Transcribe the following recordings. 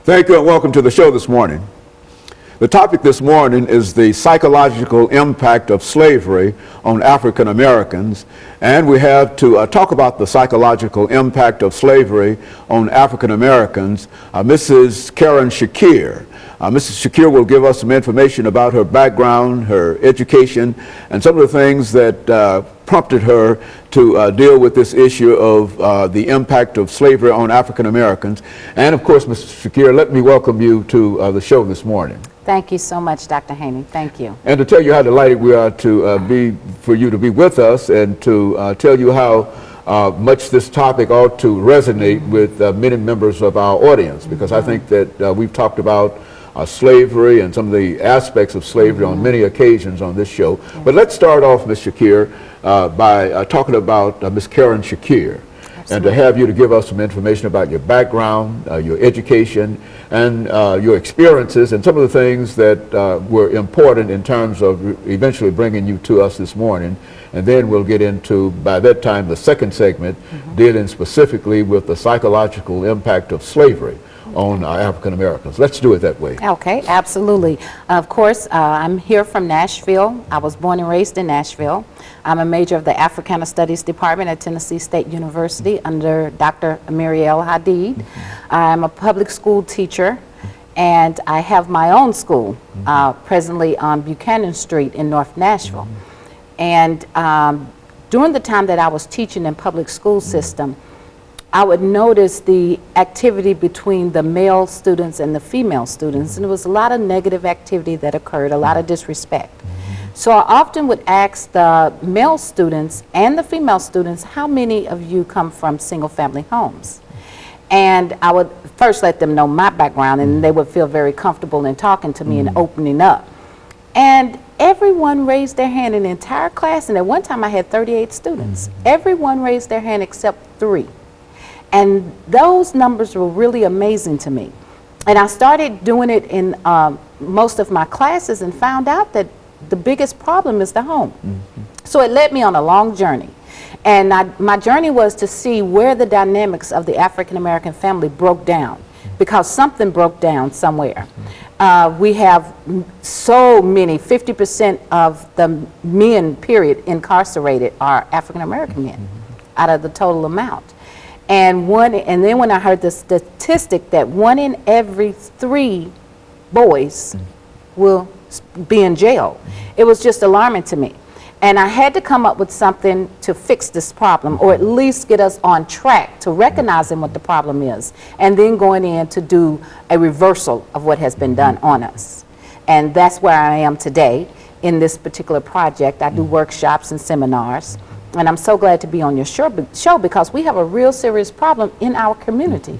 Thank you and welcome to the show this morning. The topic this morning is the psychological impact of slavery on African Americans, and we have to talk about the psychological impact of slavery on African Americans, Mrs. Karen Shakir. Mrs. Shakir will give us some information about her background, her education, and some of the things that prompted her to deal with this issue of the impact of slavery on African Americans. And of course, Mrs. Shakir, let me welcome you to the show this morning. Thank you so much, Dr. Haney. Thank you. And to tell you how delighted we are to for you to be with us, and to tell you how much this topic ought to resonate with many members of our audience, because I think that we've talked about slavery and some of the aspects of slavery on many occasions on this show. But let's start off, Ms. Shakir, by talking about Ms. Karen Shakir. Absolutely. And to have you to give us some information about your background, your education, and your experiences, and some of the things that were important in terms of eventually bringing you to us this morning. And then we'll get into, by that time, the second segment, dealing specifically with the psychological impact of slavery on African Americans. Let's do it that way. Okay, absolutely. Of course, I'm here from Nashville. I was born and raised in Nashville. I'm a major of the Africana Studies Department at Tennessee State University under Dr. Muriel Hadid. I'm a public school teacher, and I have my own school presently on Buchanan Street in North Nashville. And during the time that I was teaching in public school system, I would notice the activity between the male students and the female students, and there was a lot of negative activity that occurred, a lot of disrespect. So I often would ask the male students and the female students, how many of you come from single-family homes? And I would first let them know my background, and they would feel very comfortable in talking to me and opening up. And everyone raised their hand in the entire class, and at one time I had 38 students. Everyone raised their hand except 3. And those numbers were really amazing to me. And I started doing it in most of my classes and found out that the biggest problem is the home. So it led me on a long journey. And my journey was to see where the dynamics of the African American family broke down, because something broke down somewhere. We have so many, 50% of the men, period, incarcerated are African American men out of the total amount. And then when I heard the statistic that 1 in every 3 boys will be in jail, it was just alarming to me. And I had to come up with something to fix this problem, or at least get us on track to recognizing what the problem is, and then going in to do a reversal of what has been done on us. And that's where I am today in this particular project. I do workshops and seminars. And I'm so glad to be on your show because we have a real serious problem in our community.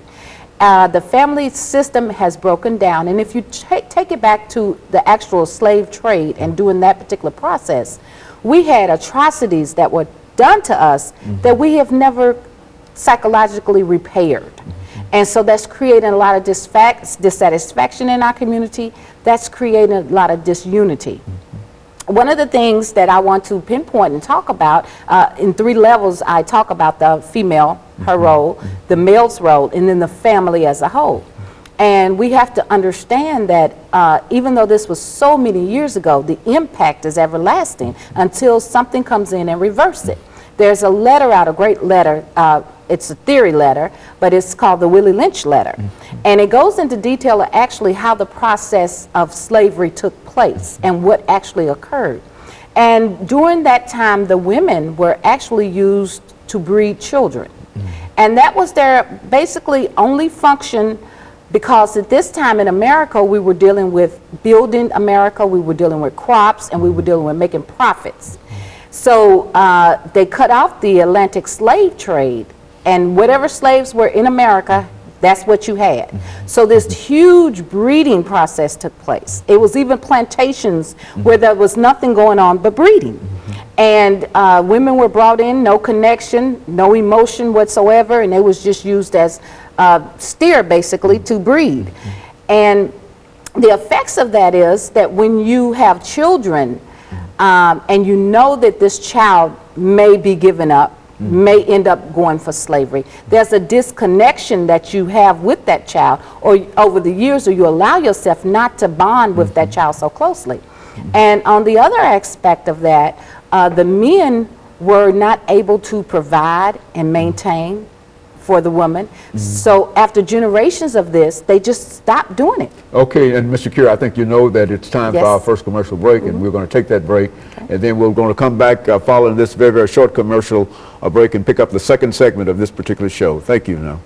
The family system has broken down, and if you take it back to the actual slave trade and doing that particular process, we had atrocities that were done to us that we have never psychologically repaired. And so that's creating a lot of dissatisfaction in our community. That's creating a lot of disunity. One of the things that I want to pinpoint and talk about, in 3 levels, I talk about the female, her role, the male's role, and then the family as a whole. And we have to understand that even though this was so many years ago, the impact is everlasting until something comes in and reverses it. There's a letter out, a great letter, it's a theory letter, but it's called the Willie Lynch letter. And it goes into detail of actually how the process of slavery took place and what actually occurred. And during that time, the women were actually used to breed children. And that was their basically only function, because at this time in America, we were dealing with building America, we were dealing with crops, and we were dealing with making profits. So they cut off the Atlantic slave trade, and whatever slaves were in America, that's what you had. So this huge breeding process took place. It was even plantations where there was nothing going on but breeding. And women were brought in, no connection, no emotion whatsoever, and they was just used as steer basically to breed. And the effects of that is that when you have children and you know that this child may be given up may end up going for slavery. There's a disconnection that you have with that child, or over the years, or you allow yourself not to bond with that child so closely. And on the other aspect of that, the men were not able to provide and maintain for the woman. So after generations of this, they just stopped doing it. Okay, and Mr. Shakir, I think you know that it's time for our first commercial break, and we're going to take that break, and then we're going to come back following this very, very short commercial break and pick up the second segment of this particular show. Thank you now.